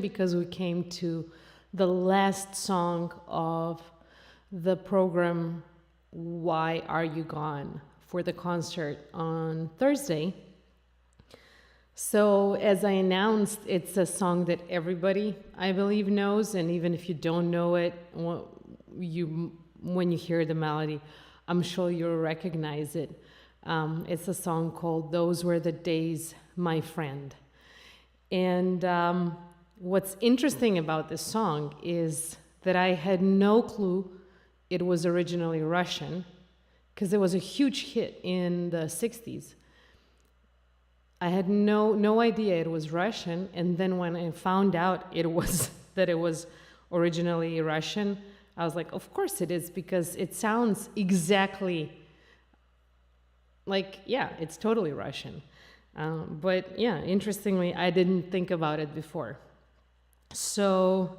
because we came to the last song of the program Why Are You Gone for the concert on Thursday. So as I announced, it's a song that everybody, I believe, knows, and even if you don't know it, when you hear the melody, I'm sure you'll recognize it. It's a song called Those Were the Days, My Friend. And what's interesting about this song is that I had no clue it was originally Russian, because it was a huge hit in the 60s. I had no idea it was Russian, and then when I found out that it was originally Russian, I was like, of course it is, because it sounds exactly like, yeah, it's totally Russian. But yeah, interestingly, I didn't think about it before. So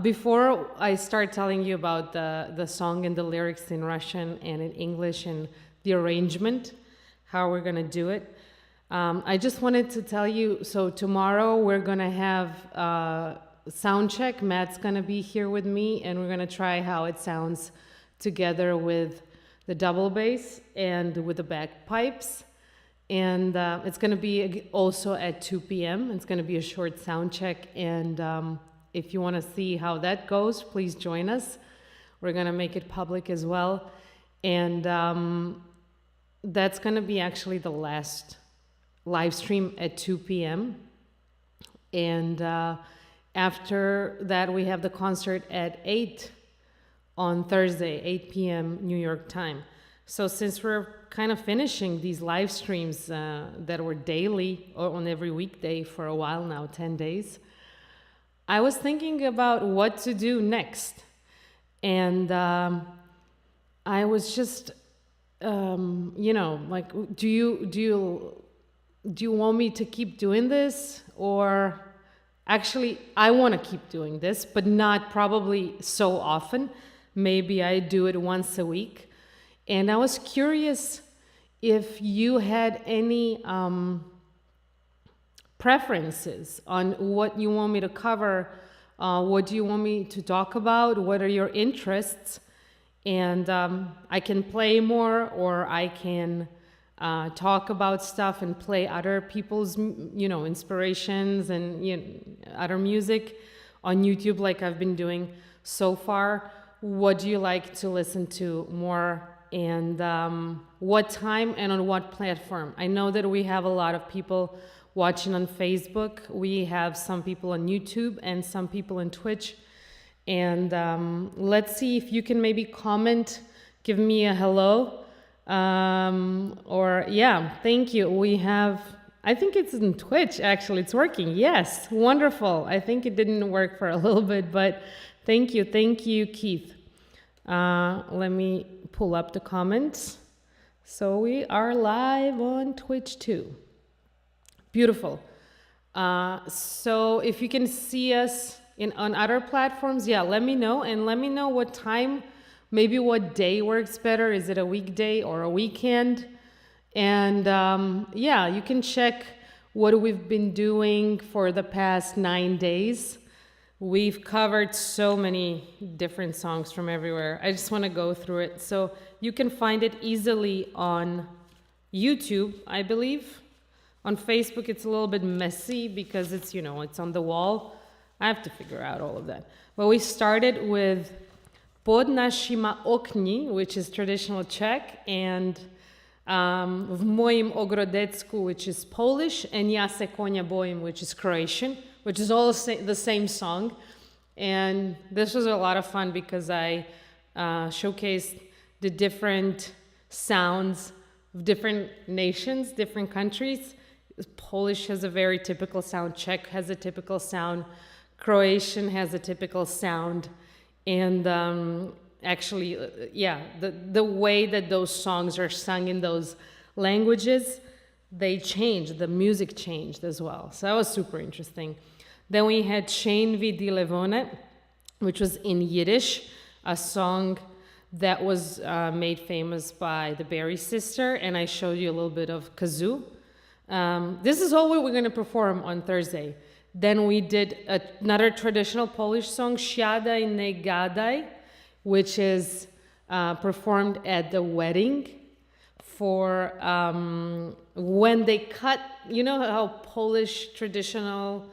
before I start telling you about the song and the lyrics in Russian and in English and the arrangement, how we're gonna do it, I just wanted to tell you, so tomorrow we're gonna have sound check. Matt's gonna be here with me, and we're gonna try how it sounds together with the double bass and with the bagpipes. And it's going to be also at 2 p.m. It's going to be a short sound check. And if you want to see how that goes, please join us. We're going to make it public as well. And that's going to be actually the last live stream at 2 p.m. And after that, we have the concert at 8 on Thursday, 8 p.m. New York time. So since we're kind of finishing these live streams that were daily or on every weekday for a while now, 10 days, I was thinking about what to do next. And I was just, like, do you want me to keep doing this? Or actually, I want to keep doing this, but not probably so often. Maybe I do it once a week. And I was curious if you had any preferences on what you want me to cover, what do you want me to talk about, what are your interests, and I can play more, or I can talk about stuff and play other people's, inspirations and other music on YouTube like I've been doing so far. What do you like to listen to more? And what time and on what platform? I know that we have a lot of people watching on Facebook. We have some people on YouTube and some people on Twitch. And let's see if you can maybe comment, give me a hello. Or yeah, thank you. We have, I think it's in Twitch actually, it's working. Yes, wonderful. I think it didn't work for a little bit, but thank you, Keith. Let me pull up the comments. So we are live on Twitch too. Beautiful. So if you can see us on other platforms, yeah, let me know, and let me know what time, maybe what day works better. Is it a weekday or a weekend? And yeah, you can check what we've been doing for the past 9 days. We've covered so many different songs from everywhere. I just want to go through it. So you can find it easily on YouTube, I believe. On Facebook, it's a little bit messy because it's, it's on the wall. I have to figure out all of that. But we started with Pod našima okni, which is traditional Czech, and V mojim ogrodecku, which is Polish, and Ja se konja bojim, which is Croatian, which is all the same song. And this was a lot of fun because I showcased the different sounds of different nations, different countries. Polish has a very typical sound, Czech has a typical sound, Croatian has a typical sound. And actually, yeah, the way that those songs are sung in those languages, they changed, the music changed as well. So that was super interesting. Then we had Shane V. Dilevone, which was in Yiddish, a song that was made famous by the Berry Sister, and I showed you a little bit of kazoo. This is all what we're going to perform on Thursday. Then we did another traditional Polish song, Siadaj, nie gadaj, which is performed at the wedding for when they cut, you know how Polish traditional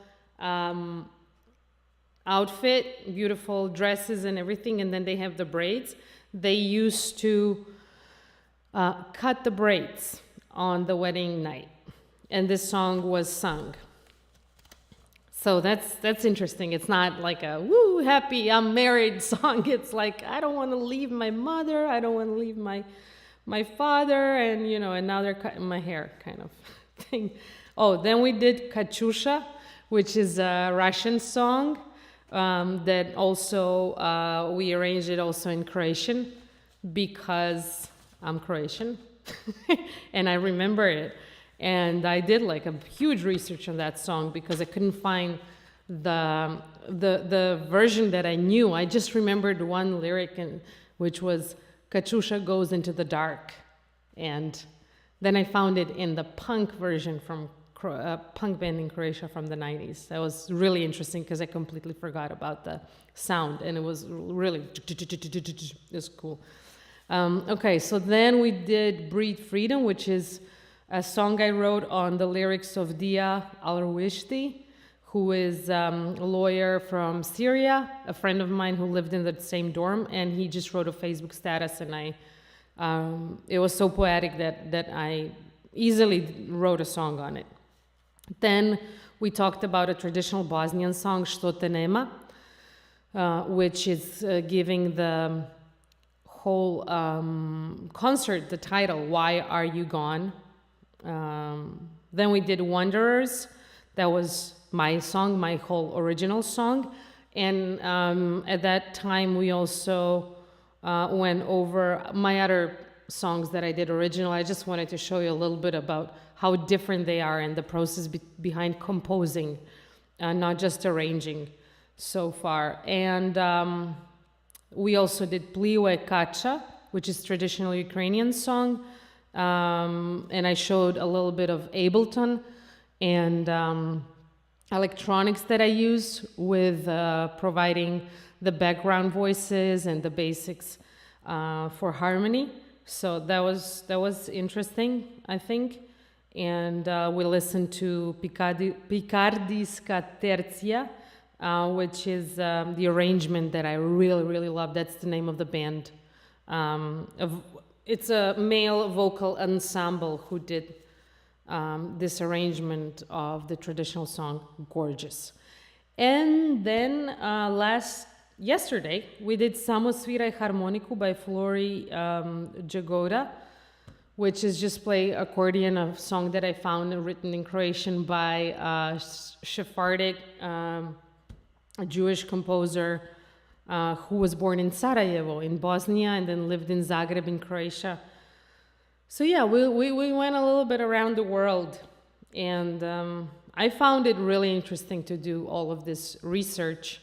outfit, beautiful dresses and everything, and then they have the braids. They used to cut the braids on the wedding night, and this song was sung. So that's interesting. It's not like a woo happy I'm married song. It's like I don't want to leave my mother. I don't want to leave my father, and and now they're cutting my hair kind of thing. Oh, then we did Katyusha, which is a Russian song that also we arranged it also in Croatian because I'm Croatian and I remember it. And I did like a huge research on that song because I couldn't find the version that I knew. I just remembered one lyric, which was Katyusha goes into the dark. And then I found it in the punk version from a punk band in Croatia from the 90s. That was really interesting because I completely forgot about the sound, and it was really, it was cool. Okay, so then we did Breathe Freedom, which is a song I wrote on the lyrics of Dia Alruishti, who is a lawyer from Syria, a friend of mine who lived in the same dorm, and he just wrote a Facebook status, and it was so poetic that I easily wrote a song on it. Then we talked about a traditional Bosnian song, Što te nema, which is giving the whole concert the title, Why Are You Gone? Then we did Wanderers. That was my song, my whole original song. And at that time, we also went over my other songs that I did original. I just wanted to show you a little bit about how different they are and the process behind composing, not just arranging so far. And we also did Plive Kacha, which is traditional Ukrainian song. And I showed a little bit of Ableton and electronics that I use with providing the background voices and the basics for harmony. So that was interesting, I think. And we listened to Picardiska Tercia, which is the arrangement that I really, really love. That's the name of the band. It's a male vocal ensemble who did this arrangement of the traditional song, Gorgeous. And then yesterday, we did Samo sviraj harmoniku by Flori Jagoda, which is just play accordion, a song that I found written in Croatian by a Sephardic Jewish composer who was born in Sarajevo in Bosnia and then lived in Zagreb in Croatia. So yeah, we went a little bit around the world, and I found it really interesting to do all of this research.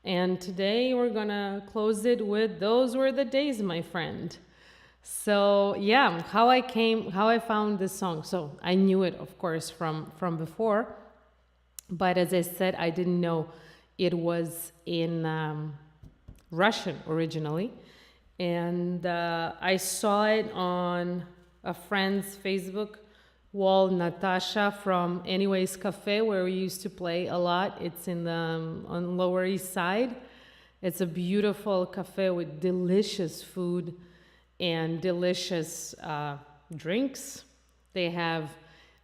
And today we're gonna close it with Those Were the Days, my friend. So yeah, how I found this song. So I knew it, of course, from before, but as I said, I didn't know it was in Russian originally. And I saw it on a friend's Facebook wall, Natasha from Anyways Cafe, where we used to play a lot. It's in on Lower East Side. It's a beautiful cafe with delicious food and delicious drinks. They have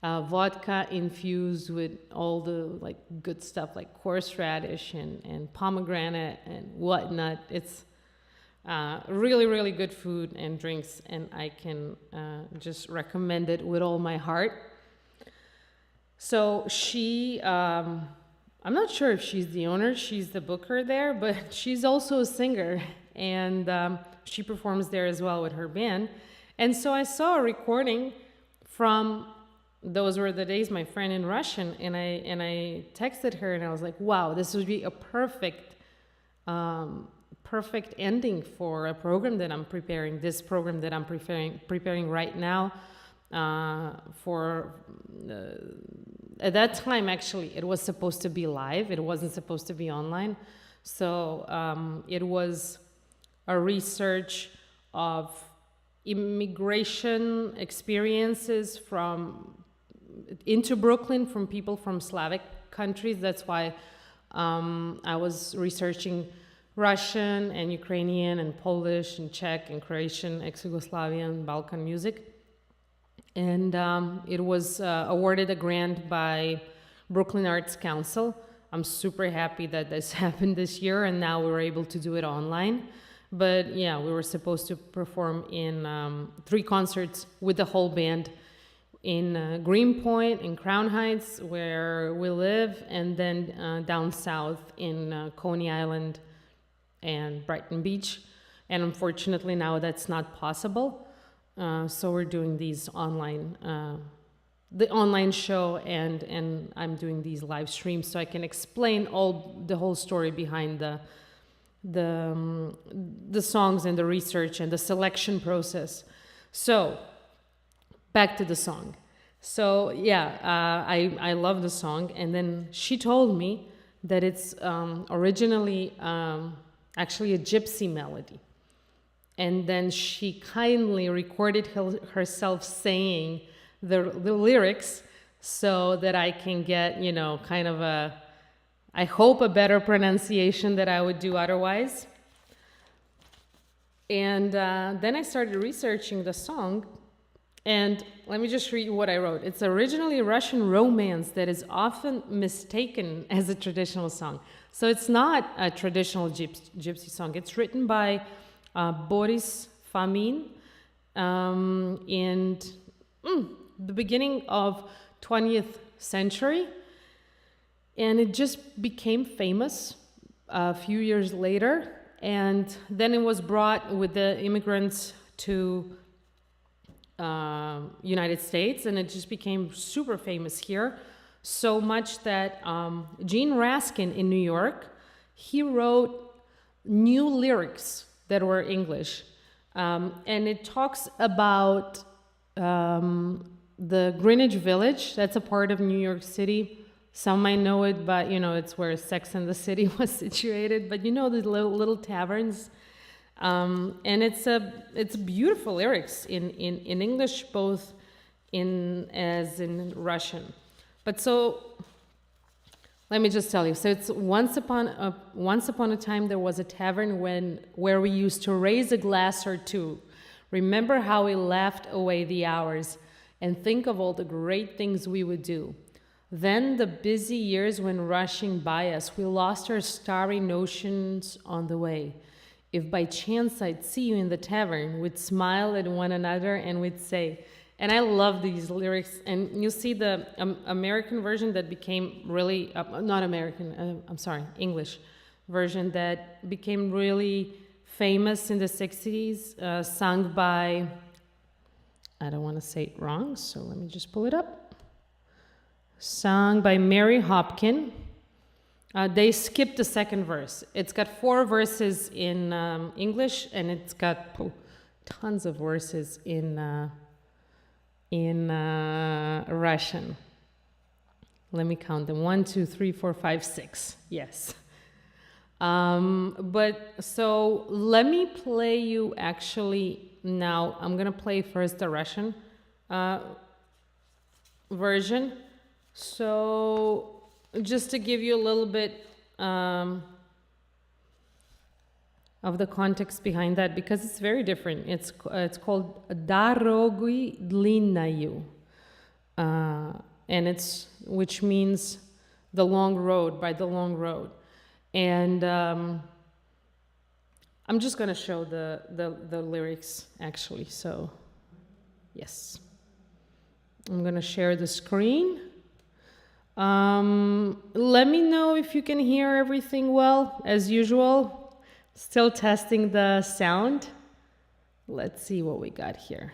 vodka infused with all the good stuff like horseradish and pomegranate and whatnot. It's really, really good food and drinks, and I can just recommend it with all my heart. So she, I'm not sure if she's the owner, she's the booker there, but she's also a singer, and she performs there as well with her band. And so I saw a recording from Those Were the Days, my friend, in Russian, and I texted her, and I was like, wow, this would be a perfect ending for a program that I'm preparing, this program that I'm preparing right now for at that time, actually, it was supposed to be live. It wasn't supposed to be online. So it was a research of immigration experiences into Brooklyn from people from Slavic countries. That's why I was researching Russian and Ukrainian and Polish and Czech and Croatian, ex-Yugoslavian, Balkan music. And it was awarded a grant by Brooklyn Arts Council. I'm super happy that this happened this year, and now we were able to do it online. But yeah, we were supposed to perform in 3 concerts with the whole band in Greenpoint, in Crown Heights, where we live, and then down south in Coney Island and Brighton Beach. And unfortunately now that's not possible. So we're doing these online, the online show, and I'm doing these live streams so I can explain the whole story behind the songs and the research and the selection process. So back to the song. So yeah, I love the song, and then she told me that it's originally actually a gypsy melody. And then she kindly recorded herself saying the lyrics so that I can get, kind of I hope, a better pronunciation that I would do otherwise. And then I started researching the song, and let me just read what I wrote. It's originally a Russian romance that is often mistaken as a traditional song. So it's not a traditional gypsy song. It's written by Boris Fomin in the beginning of 20th century. And it just became famous a few years later. And then it was brought with the immigrants to United States, and it just became super famous here. So much that Gene Raskin in New York, he wrote new lyrics that were English. And it talks about the Greenwich Village. That's a part of New York City. Some might know it, but it's where Sex and the City was situated. But the little taverns. And it's beautiful lyrics in English, both as in Russian. But so let me just tell you. So it's once upon a time there was a tavern where we used to raise a glass or two, remember how we laughed away the hours, and think of all the great things we would do. Then the busy years went rushing by us. We lost our starry notions on the way. If by chance I'd see you in the tavern, we'd smile at one another and we'd say, and I love these lyrics. And you see the American version that became really, not American, English version that became really famous in the 60s, sung by, I don't want to say it wrong, so let me just pull it up. Sung by Mary Hopkin. They skipped the second verse. It's got 4 verses in English, and it's got tons of verses in Russian. Let me count them. 1, 2, 3, 4, 5, 6. Yes. But so let me play you actually now. I'm going to play first the Russian version. So just to give you a little bit of the context behind that, because it's very different. It's called Dorogoy, Dlinnoyu, and which means the long road, by the long road. And I'm just going to show the lyrics actually. So yes, I'm going to share the screen. Let me know if you can hear everything well, as usual. Still testing the sound. Let's see what we got here.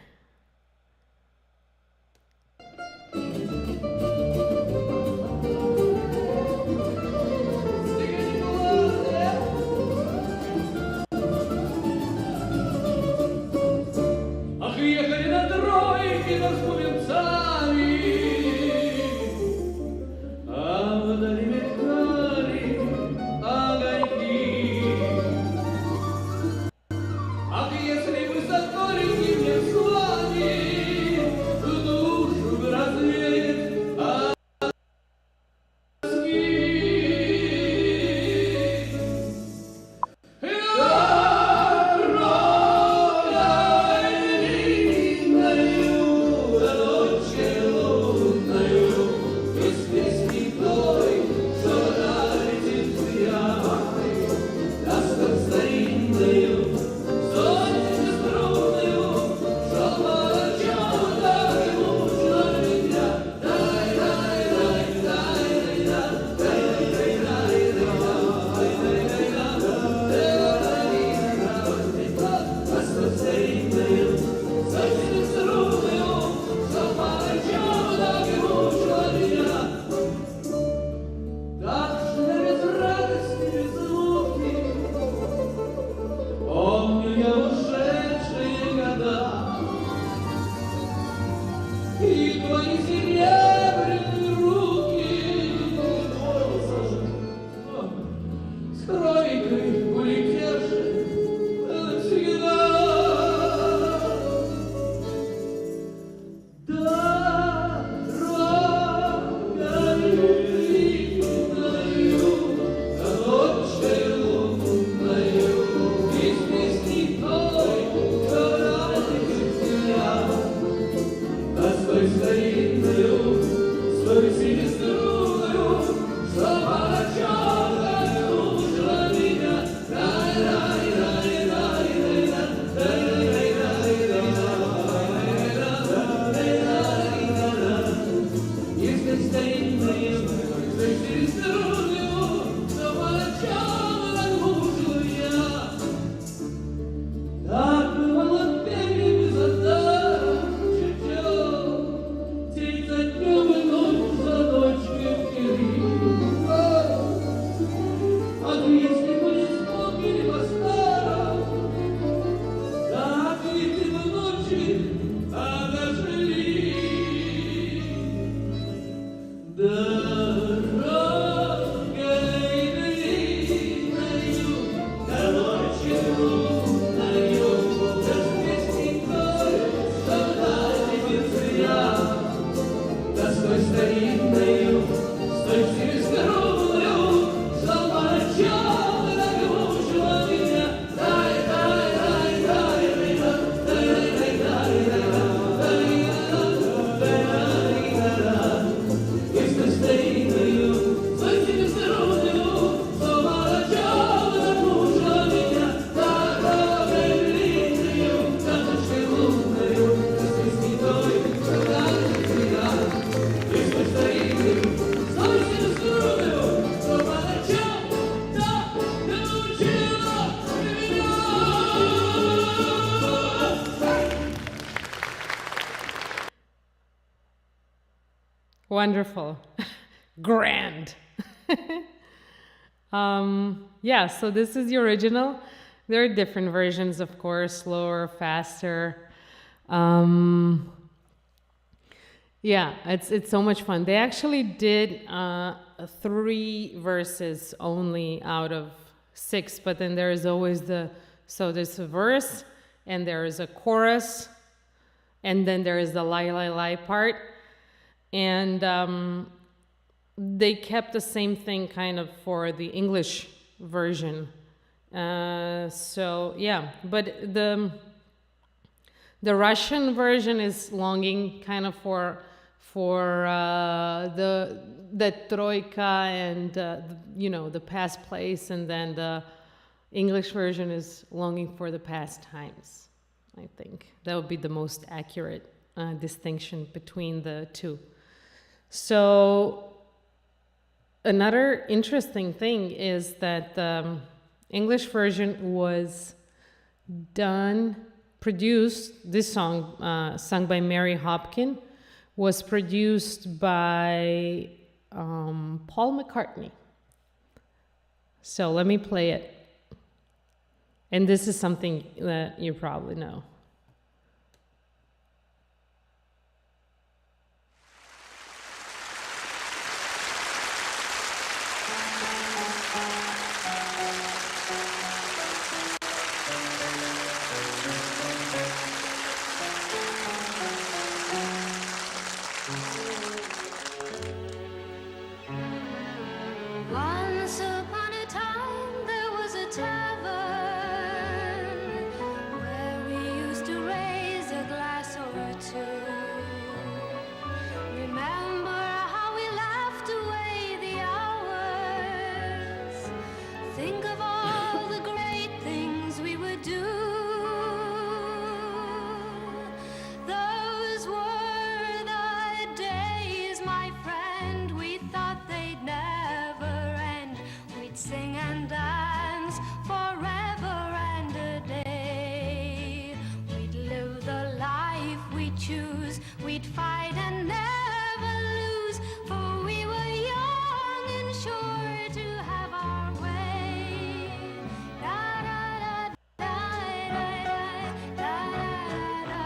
Wonderful. Grand. Yeah, so this is the original. There are different versions, of course, slower, faster. Yeah, it's so much fun. They actually did 3 verses only out of 6, but then there is always there's a verse, and there is a chorus, and then there is the lie, lie, lie part. And they kept the same thing kind of for the English version. So yeah, but the Russian version is longing kind of for the troika and the past place, and then the English version is longing for the past times. I think that would be the most accurate distinction between the two. So another interesting thing is that the English version was produced, this song, sung by Mary Hopkin, was produced by Paul McCartney. So let me play it. And this is something that you probably know. Once upon a time there was a tavern where we used to raise a glass or two. Remember how we laughed away the hours. Think of all the great things we would do. Those were the days, my friend, we thought they'd never end. We'd sing and dance forever and a day. We'd live the life we choose. We'd fight and never lose, for we were young and sure to have our way. Da da da da da da da da da.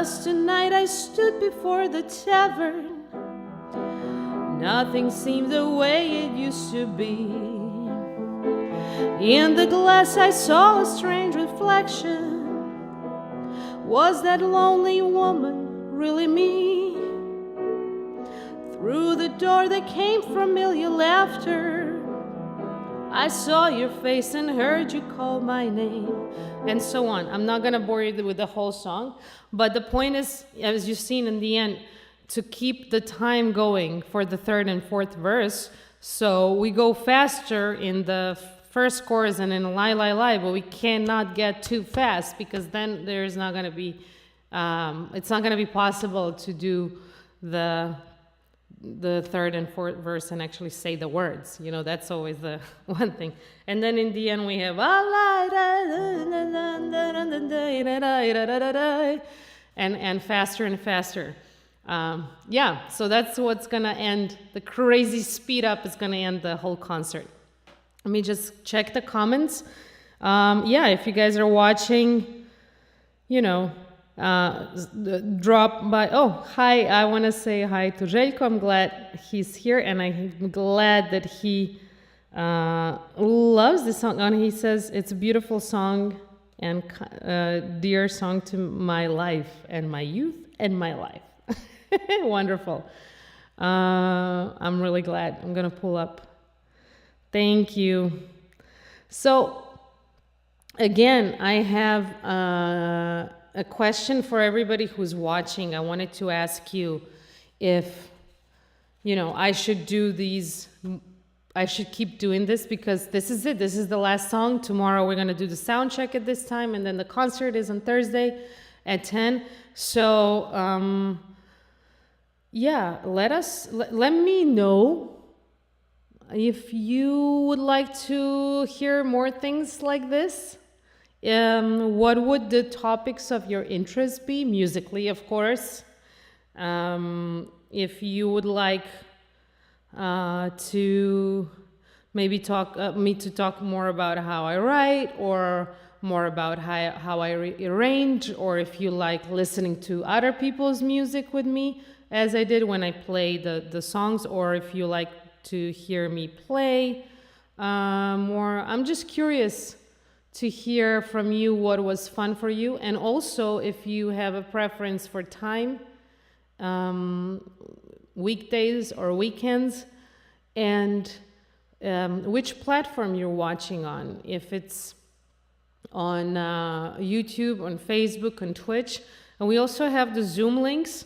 'cause tonight I stood before the tavern. Nothing seemed the way it used to be. In the glass I saw a strange reflection. Was that lonely woman really me? Through the door there came familiar laughter. I saw your face and heard you call my name, and so on. I'm not gonna bore you with the whole song, but the point is, as you've seen in the end, to keep the time going for the third and fourth verse. So we go faster in the first chorus and in lie, lie, lie, but we cannot get too fast, because then there's not gonna be, it's not gonna be possible to do the third and fourth verse and actually say the words. You know, that's always the one thing. And then in the end we have and faster and faster. Yeah, so that's what's gonna end. The crazy speed up is gonna end the whole concert. Let me just check the comments. Yeah, if you guys are watching, you know, drop by. Oh, hi, I want to say hi to Željko. I'm glad he's here, and I'm glad that he loves this song. And he says it's a beautiful song and dear song to my life and my youth and my life. Wonderful. I'm really glad. I'm going to pull up. Thank you. So, again, I have a question for everybody who's watching. I wanted to ask you if, you know, I should do these, I should keep doing this, because this is it. This is the last song. Tomorrow we're going to do the sound check at this time, and then the concert is on Thursday at 10. So, yeah, let me know if you would like to hear more things like this. What would the topics of your interest be? Musically, of course. If you would like to maybe me to talk more about how I write, or more about how I arrange, or if you like listening to other people's music with me, as I did when I play the songs, or if you like to hear me play more. I'm just curious to hear from you what was fun for you, and also if you have a preference for time, weekdays or weekends, and which platform you're watching on, if it's on YouTube, on Facebook, on Twitch. And we also have the Zoom links.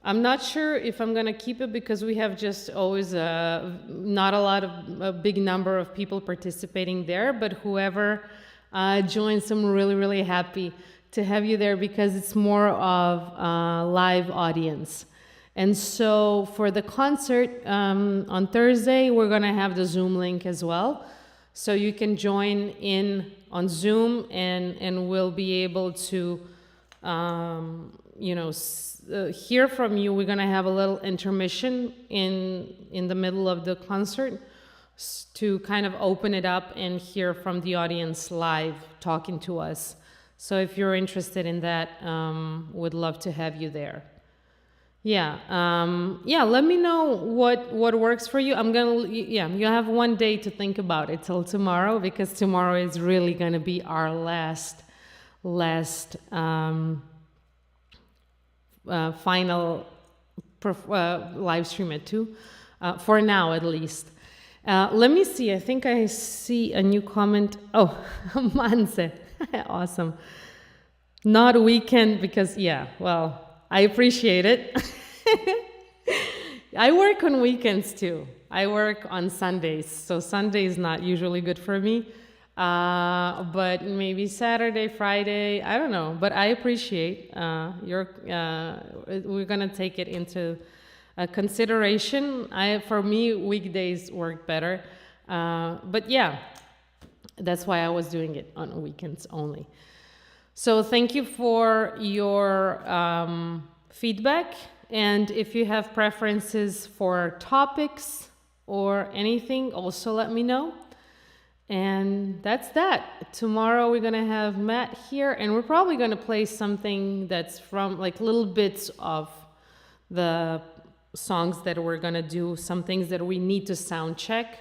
I'm not sure if I'm going to keep it, because we have just always not a big number of people participating there, but whoever joins, I'm really, really happy to have you there, because it's more of a live audience. And so for the concert on Thursday, we're going to have the Zoom link as well. So you can join in on Zoom, and we'll be able to, you know, hear from you. We're going to have a little intermission in the middle of the concert to kind of open it up and hear from the audience live talking to us. So if you're interested in that, would love to have you there. Yeah, yeah. Let me know what works for you. You have one day to think about it till tomorrow, because tomorrow is really gonna be our last final live stream at 2, for now at least. Let me see. I think I see a new comment. Oh, Manse, awesome. Not a weekend, because yeah. Well, I appreciate it. I work on weekends too. I work on Sundays, so Sunday is not usually good for me. But maybe Saturday, Friday, I don't know. But I appreciate we're gonna take it into consideration. For me, weekdays work better. But yeah, that's why I was doing it on weekends only. So thank you for your feedback. And if you have preferences for topics or anything, also let me know. And that's that. Tomorrow we're gonna have Matt here, and we're probably gonna play something that's from like little bits of the songs that we're gonna do, some things that we need to sound check.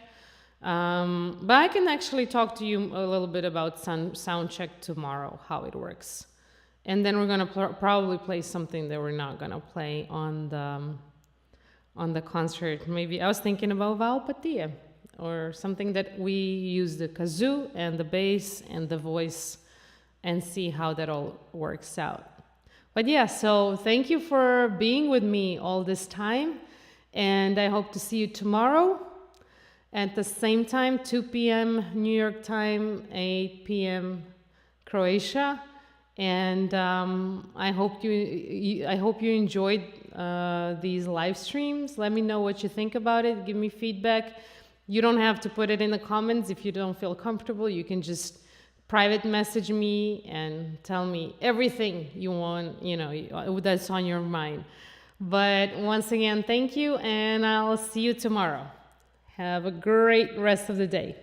But I can actually talk to you a little bit about sound check tomorrow, how it works. And then we're gonna probably play something that we're not gonna play on the concert. Maybe I was thinking about Valpatia, or something that we use the kazoo and the bass and the voice and see how that all works out. But yeah, so thank you for being with me all this time, and I hope to see you tomorrow at the same time, 2 p.m. New York time, 8 p.m. Croatia. And I hope you enjoyed these live streams. Let me know what you think about it. Give me feedback. You don't have to put it in the comments if you don't feel comfortable. You can just private message me and tell me everything you want, that's on your mind. But once again, thank you, and I'll see you tomorrow. Have a great rest of the day.